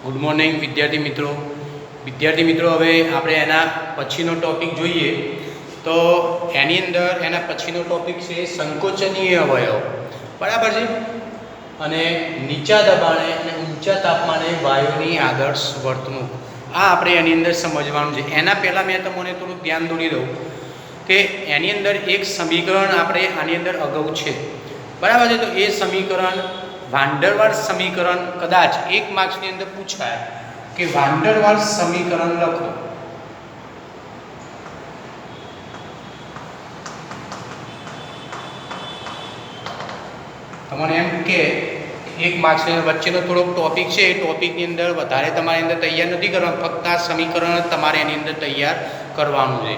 Good morning વિદ્યાર્થી મિત્રો હવે આપણે એના પછીનો ટોપિક જોઈએ તો એની અંદર એના પછીનો ટોપિક છે સંકોચનીય અવયવ, બરાબર છે. અને નીચા દબાણે અને ઊંચા તાપમાને વાયુની આદર્શ વર્તણૂક, આ આપણે એની અંદર સમજવાનું છે. એના પહેલાં મેં તમને થોડું ધ્યાન દોરી દઉં કે એની અંદર એક સમીકરણ આપણે આની અંદર અગાઉ છે, બરાબર છે. તો એ સમીકરણ વાન ડર વાલ્સ સમીકરણ કદાચ એક માર્ક્સની અંદર પૂછાય કે વાન ડર વાલ્સ સમીકરણ લખો. તમને એમ કે એક માર્ક્સની વચ્ચેનો થોડોક ટોપિક છે, એ ટોપિકની અંદર વધારે તમારે અંદર તૈયાર નથી કરવાનું, ફક્ત આ સમીકરણ તમારે એની અંદર તૈયાર કરવાનું છે,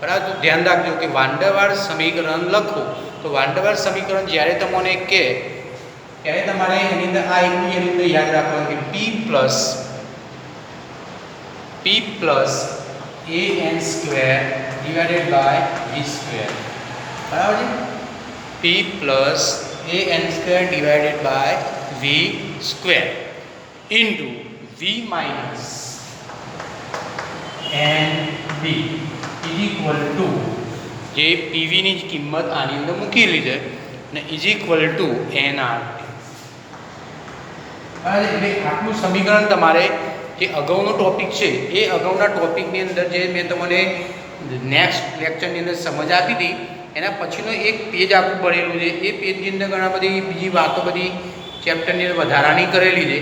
બરાબર. તો ધ્યાન રાખજો કે વાન ડર વાલ્સ સમીકરણ લખો. તો વાન ડર વાલ્સ સમીકરણ જ્યારે તમને કે ત્યારે તમારે એની અંદર આ એટલું એની અંદર યાદ રાખવાનું કે p plus an square divided by v square, બરાબર છે. p plus an square divided by v square into v minus nb is equal to જે પીવીની જ કિંમત આની અંદર મૂકેલી છે અને ઇઝ ઇક્વલ ટુ nRT. એટલે આટલું સમીકરણ તમારે જે અગાઉનો ટોપિક છે એ અગાઉના ટોપિકની અંદર જે મેં તમને નેક્સ્ટ લેક્ચરની અંદર સમજ આપી હતી એના પછીનો એક પેજ આખું ભરેલું છે. એ પેજની અંદર ઘણા બધી બીજી વાતો બધી ચેપ્ટરની અંદર વધારાની કરેલી છે,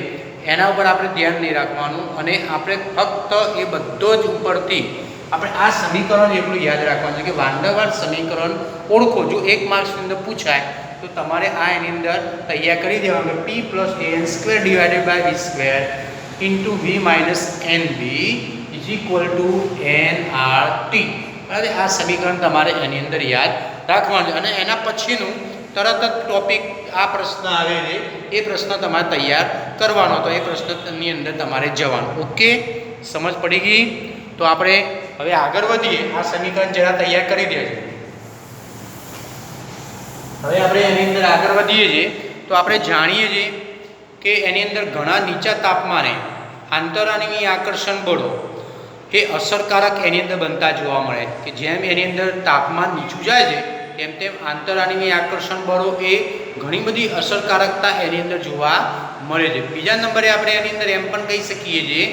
એના ઉપર આપણે ધ્યાન નહીં રાખવાનું અને આપણે ફક્ત એ બધો જ ઉપરથી આપણે આ સમીકરણ એટલું યાદ રાખવાનું છે કે વાન ડર વાલ્સ સમીકરણ ઓળખો. જો એક માર્ક્સની અંદર પૂછાય તો તમારે આ એની અંદર તૈયાર કરી દેવાનું p plus an square divided by v square into v minus nb is equal to nRT. બરાબર, આ સમીકરણ તમારે એની અંદર યાદ રાખવાનું છે. અને એના પછીનું તરત જ ટોપિક આ પ્રશ્ન આવે છે, એ પ્રશ્ન તમારે તૈયાર કરવાનો, તો એ પ્રશ્નની અંદર તમારે જવાનું. ઓકે, સમજ પડી ગઈ? તો આપણે હવે આગળ વધીએ. આ સમીકરણ જરા તૈયાર કરી દેજો. હવે આપણે એની અંદર આગળ વધીએ છીએ તો આપણે જાણીએ છીએ કે એની અંદર ઘણા નીચા તાપમાને આંતરાણવીય આકર્ષણ બળો એ અસરકારક એની અંદર બનતા જોવા મળે કે જેમ એની અંદર તાપમાન નીચું જાય છે તેમ તેમ આંતરાણવીય આકર્ષણ બળો એ ઘણી બધી અસરકારકતા એની અંદર જોવા મળે છે. બીજા નંબરે આપણે એની અંદર એમ પણ કહી શકીએ છીએ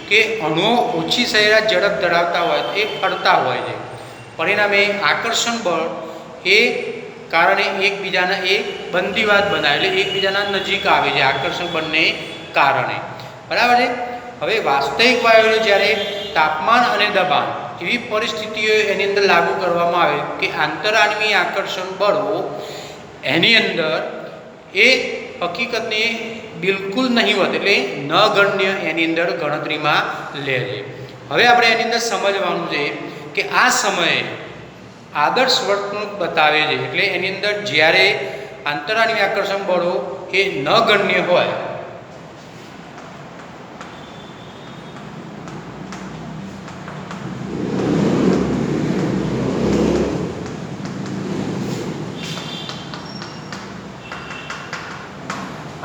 કે અણુઓ ઓછી સરેરાશ ઝડપ ધરાવતા હોય તો એ ફરતા હોય છે, પરિણામે આકર્ષણ બળ એ કારણે એકબીજાના એ બંદીવાદ બનાવે, એટલે એકબીજાના નજીક આવે છે આકર્ષણ બળને કારણે, બરાબર છે. હવે વાસ્તવિક વાયુઓ જ્યારે તાપમાન અને દબાણ એવી પરિસ્થિતિઓ એની અંદર લાગુ કરવામાં આવે કે આંતરાણવીય આકર્ષણ બળો એની અંદર એ હકીકતને બિલકુલ નહીવત એટલે નગણ્ય એની અંદર ગણતરીમાં લે છે. હવે આપણે એની અંદર સમજવાનું છે કે આ સમયે આદર્શ વર્તણૂક બતાવે છે, એટલે એની અંદર જ્યારે આંતરાણવીય આકર્ષણ બળો એ નગણ્ય હોય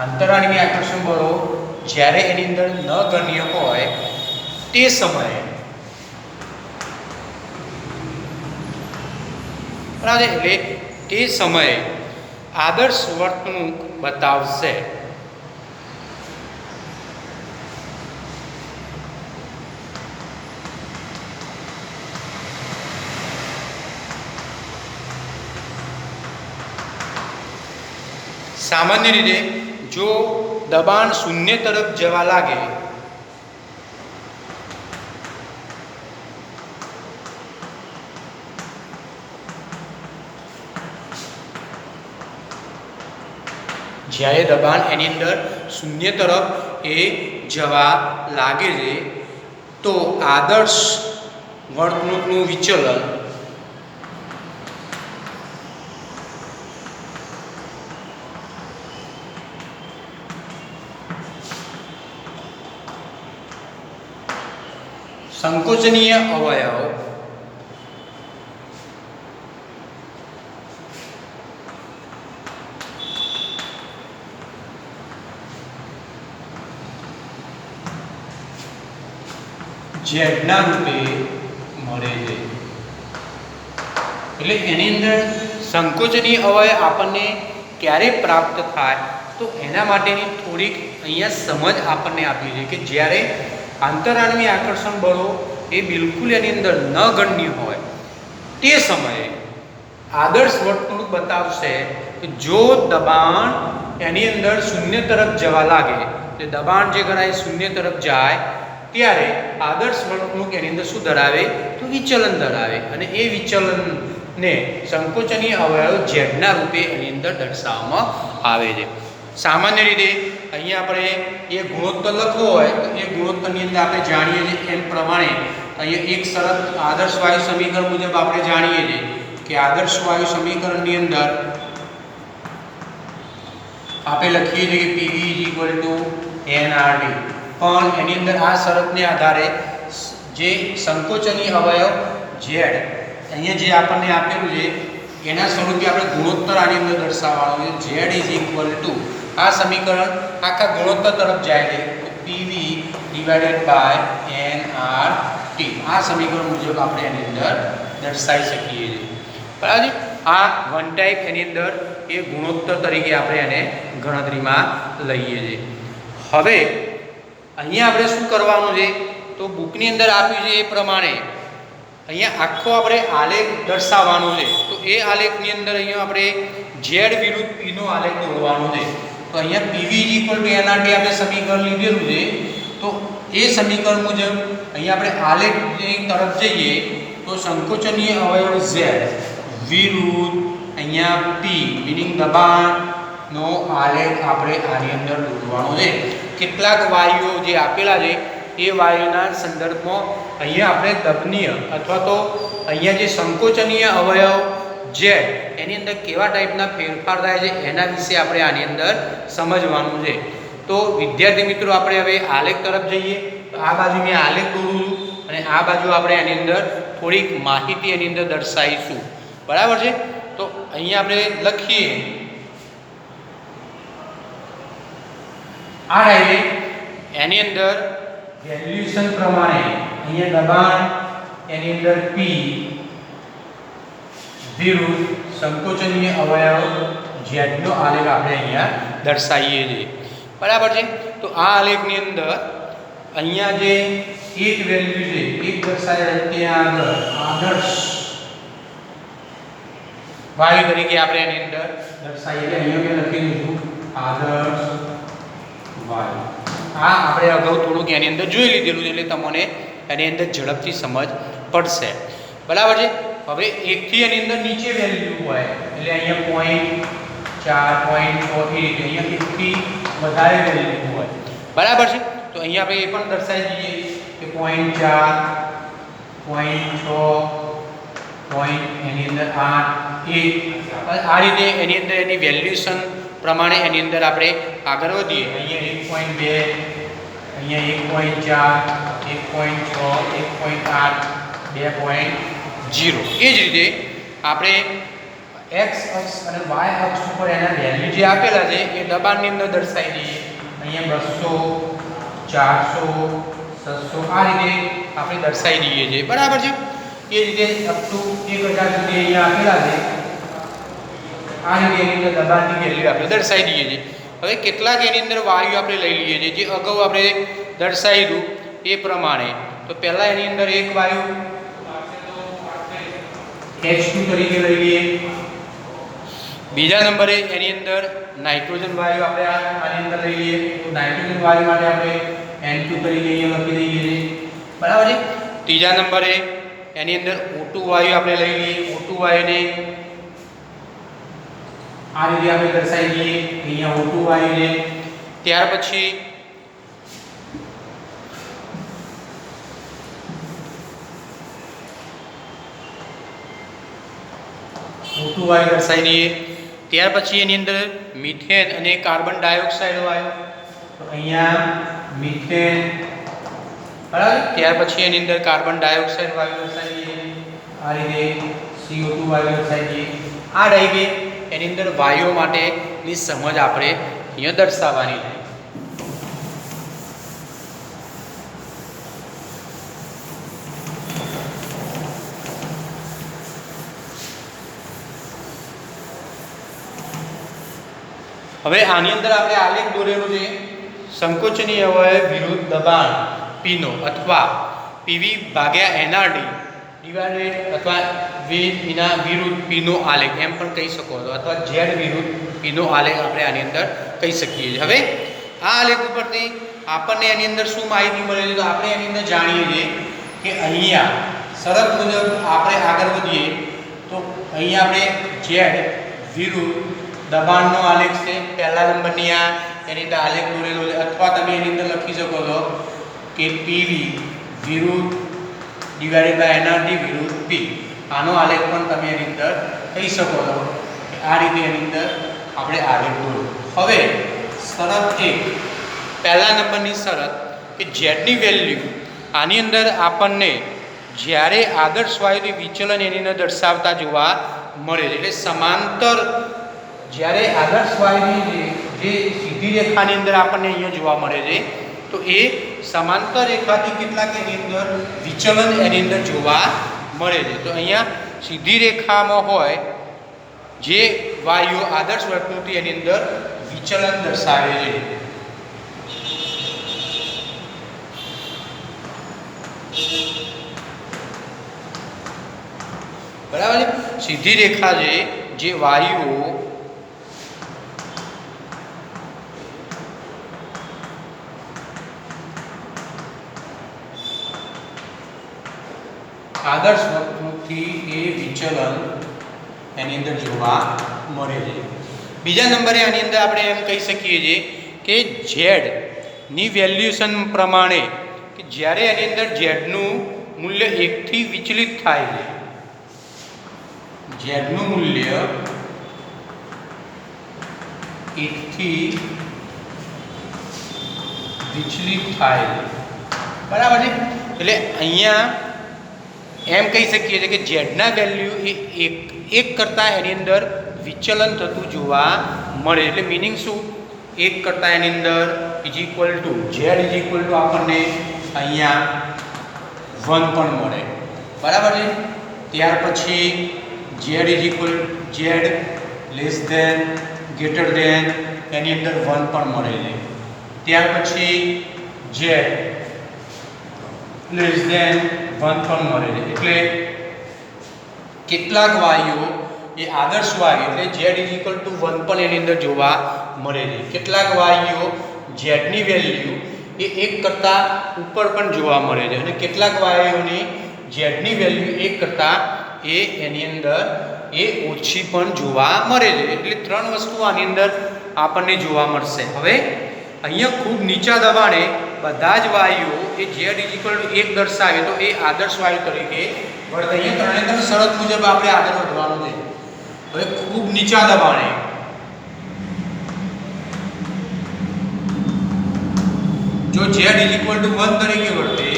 આંતરાણવીય આકર્ષણ બળો જ્યારે એની અંદર નગણ્ય હોય તે સમયે, એટલે તે સમયે આદર્શ વર્તણૂક બતાવશે. સામાન્ય રીતે જો દબાણ શૂન્ય તરફ જવા લાગે જ્યારે દબાણ એની અંદર શૂન્ય તરફ એ જવા લાગે છે તો આદર્શ વર્તણૂકનું વિચલન સંકોચનીય અવયવ ઝેડના રૂપે મળે છે. એટલે એની અંદર સંકોચનીય અવયવ આપણને ક્યારે પ્રાપ્ત થાય તો એના માટેની થોડીક અહીંયા સમજ આપણને આપી છે કે જ્યારે આંતરાણવી આકર્ષણ બળો એ બિલકુલ એની અંદર ન ગણ્ય હોય તે સમયે આદર્શ વર્તણૂક બતાવશે કે જો દબાણ એની અંદર શૂન્ય તરફ જવા લાગે એટલે દબાણ જે ગણાય શૂન્ય તરફ જાય ત્યારે આદર્શ વર્તણૂક એની અંદર શું ધરાવે તો વિચલન ધરાવે અને એ વિચલનને સંકોચનીય અવયવ ઝેડના રૂપે એની અંદર દર્શાવવામાં આવે છે. સામાન્ય રીતે અહીંયા આપણે એ ગુણોત્તર લખવો હોય તો એ ગુણોત્તરની અંદર આપણે જાણીએ છીએ એમ પ્રમાણે અહીંયા એક શરત આદર્શ વાયુ સમીકરણ મુજબ આપણે જાણીએ છીએ કે આદર્શ વાયુ સમીકરણની અંદર આપણે લખીએ છીએ કે PV nRT પણ એની અંદર આ શરતને આધારે જે સંકોચનીય અવયવ Z અહીંયા જે આપણને આપેલું છે એના સ્વરૂપે આપણે ગુણોત્તર આની અંદર દર્શાવવાનો છે. Z આ સમીકરણ આખા ગુણોત્તર તરફ જાય છે PV/nRT આ સમીકરણ મુજબ આપણે એની અંદર દર્શાવી શકીએ છીએ. બરાબર. આ વન ટાઈપ એની અંદર એ ગુણોત્તર તરીકે આપણે એને ગણતરીમાં લઈએ છીએ. હવે અહીંયા આપણે શું કરવાનું છે તો બુકની અંદર આપ્યું છે એ પ્રમાણે અહીંયા આખો આપણે આલેખ દર્શાવવાનો છે. તો એ આલેખની અંદર અહીંયા આપણે Z વિરુદ્ધ P નો આલેખ દોરવાનો છે. તો અહીંયા PV/nRT આપણે સમીકરણ લીધેલું છે તો એ સમીકરણ મુજબ અહીંયા આપણે આલેખની તરફ જઈએ તો સંકોચનીય અવયવ Z વિરુદ્ધ અહીંયા P મીનિંગ દબાણનો આલેખ આપણે આની અંદર દોરવાનો છે. કેટલાક વાયુઓ જે આપેલા છે એ વાયુના સંદર્ભમાં અહીંયા આપણે દબનીય અથવા તો અહીંયા જે સંકોચનીય અવયવ Z એની અંદર કેવા ટાઈપના ફેરફાર થાય છે એના વિશે આપણે આની અંદર સમજવાનું છે. તો વિદ્યાર્થી મિત્રો આપણે હવે આલેખ તરફ જઈએ તો આ બાજુ મેં આલેખ દોરું છું અને આ બાજુ આપણે એની અંદર થોડીક માહિતી એની અંદર દર્શાવીશું. બરાબર છે. તો અહીંયા આપણે લખીએ આ ડાયરે એની અંદર વેલ્યુએશન પ્રમાણે અહીંયા દબાણ એની અંદર P વિરુદ્ધ સંકોચનીય અવયવ Z નો આલેખ આપણે અહીંયા દર્શાવીએ છીએ. બરાબર છે. તો આ આલેખની અંદર અહીંયા જે એક વેલ્યુ છે એક દર્શાવે ત્યાં આગળ આદર્શ વાયુ તરીકે આપણે એની અંદર દર્શાવીએ છીએ. અહીંયા મેં લખી દીધું આદર્શ વાયુ. આ આપણે અગાઉ થોડુંક એની અંદર જોઈ લીધેલું છે એટલે તમને એની અંદર ઝડપથી સમજ પડશે. બરાબર છે. હવે 1 થી એની અંદર નીચે વેલ્યુ હોય એટલે અહીંયા 0.4 0.6 એ રીતે અહીંયા 1 થી વધારે વેલ્યુ હોય. બરાબર છે. તો અહીંયા આપણે એ પણ દર્શાવી દઈએ કે 0.4 0.6 એની અંદર 8 1 આ રીતે એની અંદર એની વેલ્યુએશન પ્રમાણે એની અંદર આપણે આગળ વધીએ. અહીંયા 1.2 અહીંયા 1.4 1.6 1.8 2.0 એ જ રીતે આપણે x અક્ષ અને y અક્ષ ઉપર એના વેલ્યુ જે આપેલા છે એ દબાણની અંદર દર્શાવી દઈએ. અહીંયા 200 400 600 આ રીતે આપણે દર્શાવી દઈએ છીએ. બરાબર છે. એ રીતે અપ ટુ 1000 સુધી અહીંયા આપેલા છે. આ રીતે એની અંદર દબાણની વેલ્યુ આપણે દર્શાવી દઈએ છીએ. હવે કેટલાક એની અંદર વાયુ આપણે લઈ લઈએ છીએ જે અગાઉ આપણે દર્શાવ્યું એ પ્રમાણે. તો પહેલા એની અંદર એક વાયુ H2 તરીકે લઈ લઈએ. બીજા નંબરે એની અંદર નાઇટ્રોજન વાયુ આપણે આની અંદર લઈ લઈએ. તો નાઇટ્રોજન વાયુ માટે આપણે N2 તરીકે અહીંયા લખી દઈએ છીએ. બરાબર છે. ત્રીજા નંબરે એની અંદર O2 વાયુ આપણે લઈ લઈએ. O2 વાયુને આ રીતે આપણે દર્શાવી દઈએ અહીંયા O2 વાયુને. ત્યાર પછી O2 વાયુ દર્શાવી દઈએ. ત્યાર પછી એની અંદર મિથેન અને કાર્બન ડાયોક્સાઇડ વાયુ. તો અહીંયા મિથેન. બરાબર. ત્યાર પછી એની અંદર કાર્બન ડાયોક્સાઇડ વાયુ દર્શાવી દઈએ. આ રીતે CO2 વાયુ દર્શાવી દઈએ. આ ટાઈપે એની અંદર વાયુઓ માટેની સમજ આપણે અહીંયા દર્શાવવાની છે. હવે આની અંદર આપણે આલેખ દોરેલું છે સંકોચનીય અવયવ વિરુદ્ધ દબાણ પીનો અથવા પીવી ભાગ્યા એનઆરડી ડિવાઇડેડ અથવા વિના વિરુદ્ધ પીનો આલેખ એમ પણ કહી શકો છો, અથવા ઝેડ વિરુદ્ધ પીનો આલેખ આપણે આની અંદર કહી શકીએ છીએ. હવે આ આલેખ ઉપરથી આપણને એની અંદર શું માહિતી મળે છે? તો આપણે એની અંદર જાણીએ છીએ કે અહીંયા શરત મુજબ આપણે આગળ વધીએ તો અહીંયા આપણે ઝેડ વિરુદ્ધ દબાણનો આલેખ છે, પહેલા નંબરની આ એની અંદર આલેખ દોરેલો છે, અથવા તમે એની અંદર લખી શકો છો કે પીવી વિરુદ્ધ ડિવાઇડેડ બાય એનઆરડી વિરુદ્ધ પી. આનો આલેખ પણ તમે એની અંદર કહી શકો છો. આ રીતે એની અંદર આપણે આલેખ દોરો. હવે શરત 1, પહેલા નંબરની શરત કે ઝેડની વેલ્યુ આની અંદર આપણને જ્યારે આદર્શ વાયુથી વિચલન એની અંદર દર્શાવતા જોવા મળે છે. એટલે સમાંતર જ્યારે આદર્શ વાયુની જે સીધી રેખાની અંદર આપણને અહીંયા જોવા મળે છે તો એ સમાંતર રેખાથી કેટલાક એની અંદર વિચલન એની અંદર જોવા મળે છે. તો અહીંયા સીધી રેખામાં હોય જે વાયુ આદર્શ વર્તુળથી એની અંદર વિચલન દર્શાવે છે. બરાબર છે. સીધી રેખા છે જે વાયુઓ આદર્શ વર્તુળથી એ વિચલન એની અંદર જોવા મળે છે. બીજા નંબરે આની અંદર આપણે એમ કહી શકીએ છીએ કે ઝેડ ની વેલ્યુએશન પ્રમાણે કે જ્યારે એની અંદર ઝેડનું મૂલ્ય 1 થી વિચલિત થાય છે, ઝેડનું મૂલ્ય 1 થી વિચલિત થાય છે. બરાબર છે. એટલે અહીંયા એમ કહી શકીએ છીએ કે ઝેડના વેલ્યુ એ એક કરતાં એની અંદર વિચલન થતું જોવા મળે. એટલે મિનિંગ શું? 1 કરતાં એની અંદર is equal to Z is equal to આપણને અહીંયા 1 પણ મળે. બરાબર છે. ત્યાર પછી Z is equal Z less than greater than એની અંદર 1 પણ મળે છે. ત્યાર પછી ઝેડ લેસ ધેન 1 પણ મળે છે. એટલે કેટલાક વાયુઓ એ આદર્શ વાયુ એટલે ઝેડ ઇઝ ઇક્વલ ટુ 1 પણ એની અંદર જોવા મળે છે. કેટલાક વાયુઓ ઝેડની વેલ્યુ એ 1 કરતાં ઉપર પણ જોવા મળે છે, અને કેટલાક વાયુઓની ઝેડની વેલ્યુ 1 કરતાં એ એની અંદર એ ઓછી પણ જોવા મળે છે. એટલે 3 વસ્તુ આની અંદર આપણને જોવા મળશે. હવે અહીંયા ખૂબ નીચા દબાણે બધા જ વાયુઓ એ ઝેડ ઇઝ ઇક્વલ ટુ 1 દર્શાવે તો એ આદર્શ વાયુ તરીકે વર્તે. અહીંયા 3 શરત મુજબ આપણે આગળ વધવાનું છે. હવે ખૂબ નીચા દબાણે જો ઝેડ ઇઝ ઇક્વલ ટુ 1 તરીકે વર્તે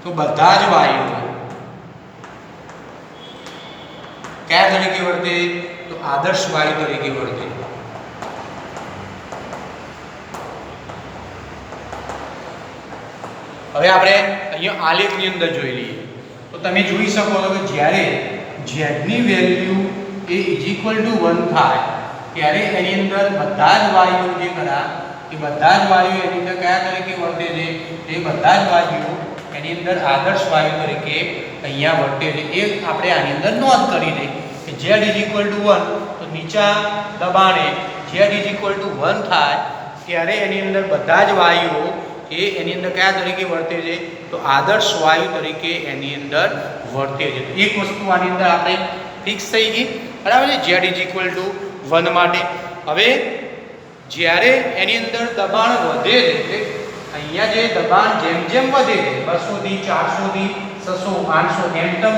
તો બધા જ વાયુઓ કયા તરીકે વર્તે? તો આદર્શ વાયુ તરીકે વર્તે. હવે આપણે અહીંયા આલેખની અંદર જોઈ લઈએ તો તમે જોઈ શકો છો કે જ્યારે ઝેડની વેલ્યુ એ ઇઝ ઇક્વલ ટુ 1 થાય ત્યારે એની અંદર બધા જ વાયુઓ જે ખરા એ બધા જ વાયુઓ એની અંદર કયા તરીકે વર્તે છે? એ બધા જ વાયુઓ એની અંદર આદર્શ વાયુ તરીકે અહીંયા વર્તે છે. એ આપણે આની અંદર નોંધ કરી દઈએ કે ઝેડ ઇઝ ઇક્વલ ટુ 1 તો નીચા દબાણે ઝેડ ઇઝ ઇક્વલ ટુ 1 થાય ત્યારે એની અંદર બધા જ વાયુઓ એ એની અંદર કયા તરીકે વર્તે છે? તો આદર્શ વાયુ તરીકે એની અંદર વર્તે છે. એક વસ્તુ આની અંદર આપણે ફિક્સ થઈ ગઈ. બરાબર છે. ઝેડ ઇઝ ઇક્વલ ટુ 1 માટે. હવે જ્યારે એની અંદર દબાણ વધે છે એટલે અહીંયા જે દબાણ જેમ જેમ વધે છે 200 થી 400 થી 600 800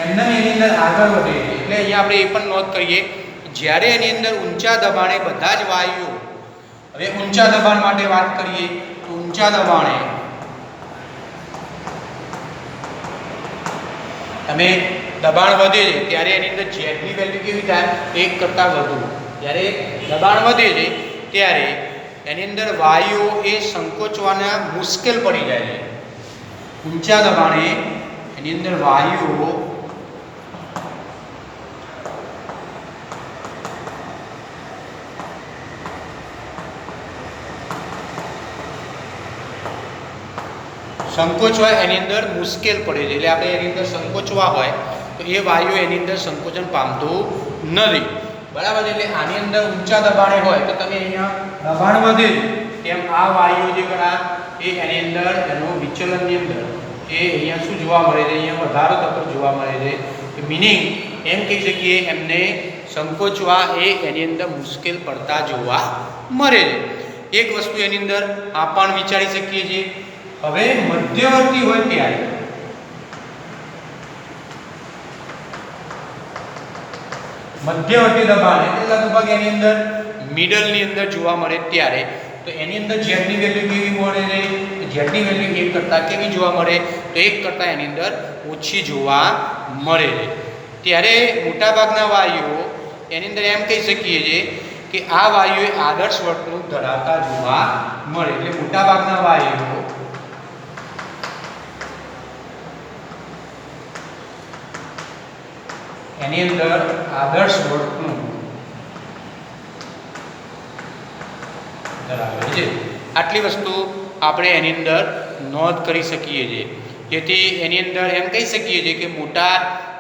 એમને એની અંદર આગળ વધે છે. એટલે અહીંયા આપણે એ પણ નોંધ કરીએ જ્યારે એની અંદર ઊંચા દબાણે બધા જ વાયુઓ, હવે ઊંચા દબાણ માટે વાત કરીએ તો ઊંચા દબાણે તમે દબાણ વધે છે ત્યારે એની અંદર ઝેડની વેલ્યુ કેવી થાય? 1 કરતાં વધુ. જ્યારે દબાણ વધે છે ત્યારે એની અંદર વાયુઓ એ સંકોચવાના મુશ્કેલ પડી જાય છે. ઊંચા દબાણે એની અંદર વાયુઓ સંકોચવા એની અંદર મુશ્કેલ પડે છે, એટલે આપણે એની અંદર સંકોચવા હોય તો એ વાયુ એની અંદર સંકોચન પામતું નથી, બરાબર. એટલે આની અંદર ઊંચા દબાણે હોય તો તમે અહીંયા દબાણ વધે તેમ આ વાયુ જે ખરા એ એની અંદર એનું વિચલનની અંદર એ અહીંયા શું જોવા મળે છે, અહીંયા વધારો થતો જોવા મળે છે. મિનિંગ એમ કહી શકીએ એમને સંકોચવા એ એની અંદર મુશ્કેલ પડતા જોવા મળે છે. એક વસ્તુ એની અંદર આ પણ વિચારી શકીએ છીએ. હવે મધ્યવર્તી હોય ત્યારે મધ્યવર્તી દબાણ એટલે લગભગ એની અંદર મિડલની અંદર જોવા મળે ત્યારે તો એની અંદર ઝેડની વેલ્યુ કેવી મળે છે, ઝેડની વેલ્યુ 1 કરતાં કેવી જોવા મળે તો 1 કરતાં એની અંદર ઓછી જોવા મળે છે. ત્યારે મોટાભાગના વાયુઓ એની અંદર એમ કહી શકીએ છીએ કે આ વાયુએ આદર્શ વર્તણૂક ધરાવતા જોવા મળે. એટલે મોટાભાગના વાયુઓ એની અંદર આદર્શ વર્તણૂક ધરાવે છે. આટલી વસ્તુ આપણે એની અંદર નોંધ કરી શકીએ છીએ. જેથી એની અંદર એમ કહી શકીએ છીએ કે મોટા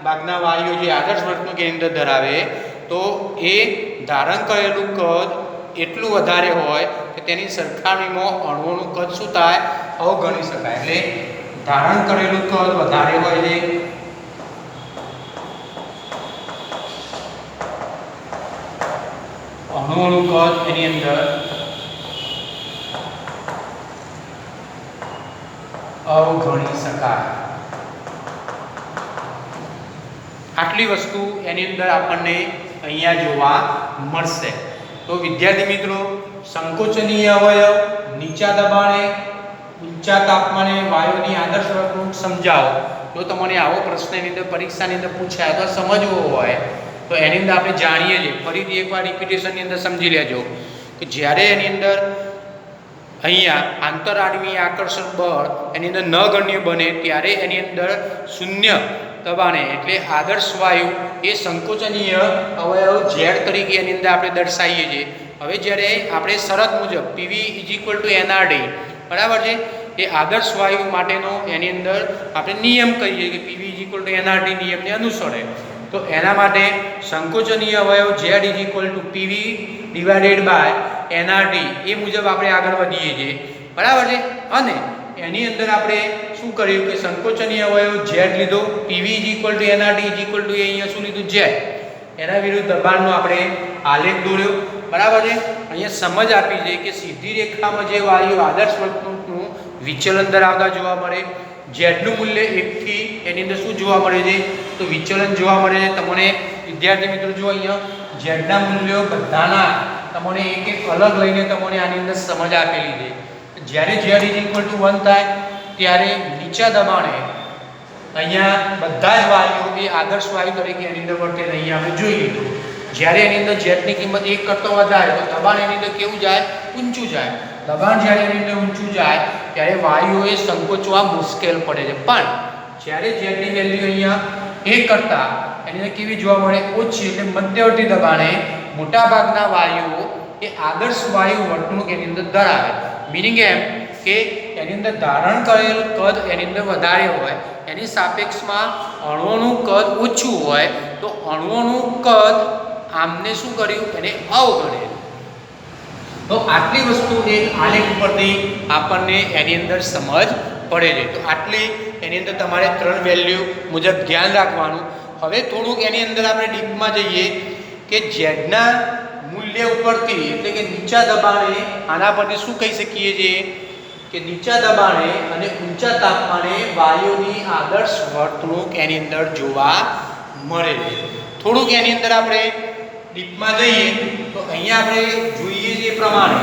ભાગના વાયુઓ જે આદર્શ વર્તણૂક એની અંદર ધરાવે તો એ ધારણ કરેલું કદ એટલું વધારે હોય કે તેની સરખામણીમાં અણુઓનું કદ શું થાય, અવગણી શકાય. એટલે ધારણ કરેલું કદ વધારે હોય છે અણુઓનું કદ એની અંદર અવગણી શકાય. આટલી વસ્તુ એની અંદર આપણને અહીંયા જોવા મળશે. તો વિદ્યાર્થી મિત્રો, સંકોચનીય અવયવ નીચા દબાણે ઊંચા તાપમાને વાયુની આદર્શ વર્તણૂક સમજાવો. જો તમને આવો પ્રશ્ન એની અંદર પરીક્ષાની અંદર પૂછાય તો સમજવો હોય તો એની અંદર આપણે જાણીએ છીએ. ફરીથી એકવાર રિપીટેશનની અંદર સમજી લેજો કે જ્યારે એની અંદર અહીંયા આંતરઆણ્વીય આકર્ષણ બળ એની અંદર નગણ્ય બને ત્યારે એની અંદર શૂન્ય દબાણે એટલે આદર્શ વાયુ એ સંકોચનીય અવયવ ઝેડ તરીકે એની અંદર આપણે દર્શાવીએ છીએ. હવે જ્યારે આપણે શરત મુજબ પીવી NRD બરાબર છે એ આદર્શ વાયુ માટેનો એની અંદર આપણે નિયમ કહીએ કે પીવી NRD નિયમને અનુસરે તો એના માટે સંકોચનીય અવયવ Z PV/NRD એ મુજબ આપણે આગળ વધીએ છીએ, બરાબર છે. અને એની અંદર આપણે શું કર્યું કે સંકોચનીય અવયવ Z લીધો, PV NRD અહીંયા શું લીધું Z, એના વિરુદ્ધ દબાણનો આપણે આલેખ દોર્યો, બરાબર છે. અહીંયા સમજ આપી છે કે સીધી રેખામાં જે વાયુ આદર્શ વર્તણૂકનું વિચલન ધરાવતા જોવા મળે, ઝેડનું મૂલ્ય 1 થી એની અંદર શું જોવા મળે છે તો વિચલન જોવા મળે છે. તમને વિદ્યાર્થી મિત્રો જો અહીંયા ઝેડના મૂલ્યો બધાના તમને એક એક અલગ લઈને તમને આની અંદર સમજ આપેલી છે. જ્યારે Z 1 થાય ત્યારે નીચા દબાણે અહીંયા બધા જ વાયુઓ એ આદર્શ વાયુ તરીકે એની અંદર વર્તે અહીંયા આપણે જોઈ લીધું. જ્યારે એની અંદર ઝેડની કિંમત 1 કરતાં વધારે તો દબાણ એની અંદર કેવું જાય, ઊંચું જાય. દબાણ જ્યારે એની અંદર ઊંચું જાય ત્યારે વાયુઓએ સંકોચવા મુશ્કેલ પડે છે. પણ જ્યારે ઝેડની વેલ્યુ અહીંયા 1 કરતાં એની અંદર કેવી જોવા મળે, ઓછી એટલે મધ્યવર્તી દબાણે મોટાભાગના વાયુઓ એ આદર્શ વાયુ વર્તણૂક એની અંદર ધરાવે. મિનિંગ એમ કે એની અંદર ધારણ કરેલ કદ એની અંદર વધારે હોય, એની સાપેક્ષમાં અણુઓનું કદ ઓછું હોય તો અણુઓનું કદ આમને શું કર્યું, એને અવગણેલ. તો આટલી વસ્તુ એક આલેખ પરથી આપણને એની અંદર સમજ પડે છે. તો આટલી એની અંદર તમારે 3 વેલ્યુ મુજબ ધ્યાન રાખવાનું. હવે થોડુંક એની અંદર આપણે ડીપમાં જઈએ કે ઝેડના મૂલ્ય ઉપરથી એટલે કે નીચા દબાણે આના પરથી શું કહી શકીએ છીએ કે નીચા દબાણે અને ઊંચા તાપમાને વાયુની આદર્શ વર્તણૂક એની અંદર જોવા મળે છે. થોડુંક એની અંદર આપણે ડીપમાં જઈએ તો અહીંયા આપણે જોઈએ જે પ્રમાણે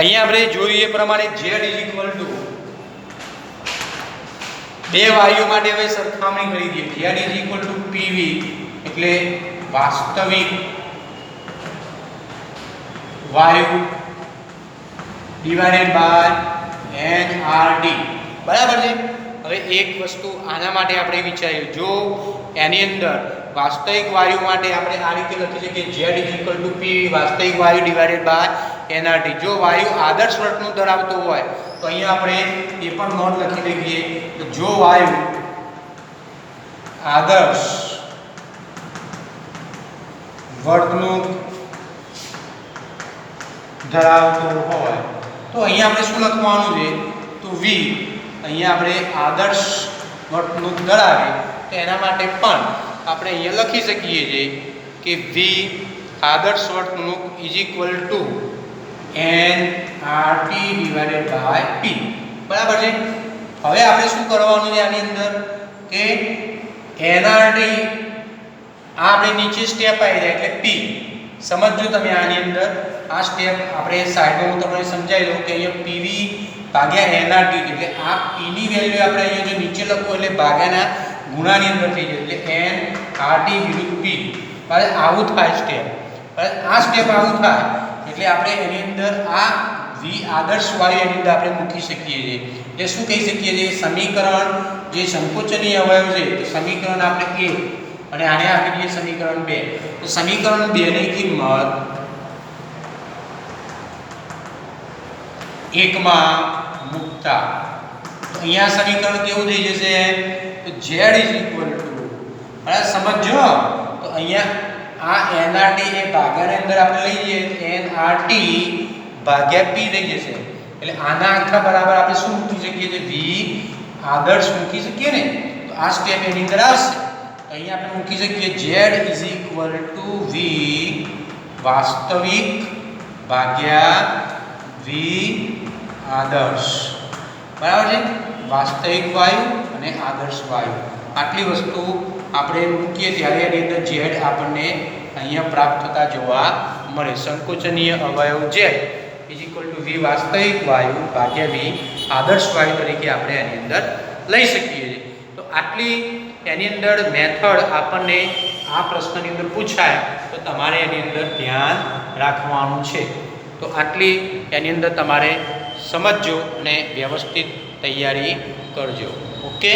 અહીંયા આપણે જોઈએ પ્રમાણે Z બે વાયુ માટે હવે સરખામણી કરી દઈએ. Z PV એટલે વાસ્તવિક વાયુ ડિવાઇડેડ બાય NRD, બરાબર છે. હવે એક વસ્તુ આના માટે આપણે વિચાર્યું, જો એની અંદર વાસ્તવિક વાયુ માટે આપણે આ રીતે લખી શકીએ Z P વાસ્તવિક વાયુ ડિવાઇડેડ બાય nRT. જો વાયુ આદર્શ વર્તણૂક ધરાવતો હોય તો અહીંયા આપણે એ પણ નોટ લખી લઈએ કે જો વાયુ આદર્શ વર્તણૂક ધરાવતો હોય તો અહીંયા આપણે શું લખવાનું છે, તો V અહીંયા આપણે આદર્શ વર્તણૂક ધરાવે તો એના માટે પણ આપણે અહીંયા લખી શકીએ છીએ કે V આદર્શ વર્તણૂક is equal to nRT divided by P. બરાબર છે. હવે આપણે શું કરવાનું છે આની અંદર કે nRT આપણે નીચે સ્ટેપ આવી જાય એટલે P. સમજજો તમે આની અંદર આ સ્ટેપ આપણે સાઈડમાં હું તમને સમજાવી દઉં કે અહીંયા PV ભાગ્યા nRT એટલે આ P ની વેલ્યુ આપણે અહીંયા જો નીચે લખો એટલે ભાગ્યાના ગુણાની અંદર થઈ જાય એટલે nRT વિરુદ્ધ P. હવે આવું થાય સ્ટેપ. હવે આ સ્ટેપ આવું થાય એટલે આપણે એની અંદર આ V આદર્શ વાયુ એની અંદર આપણે મૂકી શકીએ છીએ. એટલે શું કહી શકીએ છીએ, સમીકરણ જે સંકોચનીય અવયવ છે તો સમીકરણ આપણે 1 અને આને આપી દઈએ સમીકરણ 2. તો સમીકરણ 2 ની કિંમત 1 માં મૂકતા તો અહીંયા સમીકરણ કેવું થઈ જશે, તો Z સમજો તો અહીંયા આ nRT એ ભાગ્યાની અંદર આપણે લઈએ nRT ભાગ્યા P થઈ જશે. એટલે આના આખા બરાબર આપણે શું મૂકી શકીએ છીએ, V આદર્શ મૂકી શકીએ ને. તો આ સ્ટેપ એની અંદર આવશે તો અહીંયા આપણે મૂકી શકીએ Z V વાસ્તવિક ભાગ્યા V આદર્શ. બરાબર છે. વાસ્તવિક વાયુ અને આદર્શ વાયુ આટલી વસ્તુ આપણે મૂકીએ ત્યારે એની અંદર Z આપણને અહીંયા પ્રાપ્ત થતા જોવા મળે. સંકોચનીય અવયવ Z V વાસ્તવિક વાયુ ભાગ્યા V આદર્શ વાયુ તરીકે આપણે એની અંદર લઈ શકીએ છીએ. તો આટલી એની અંદર મેથડ આપણને આ પ્રશ્નની અંદર પૂછાય તો તમારે એની અંદર ધ્યાન રાખવાનું છે. તો આટલી એની અંદર તમારે સમજજો અને વ્યવસ્થિત તૈયારી કરજો. ઓકે.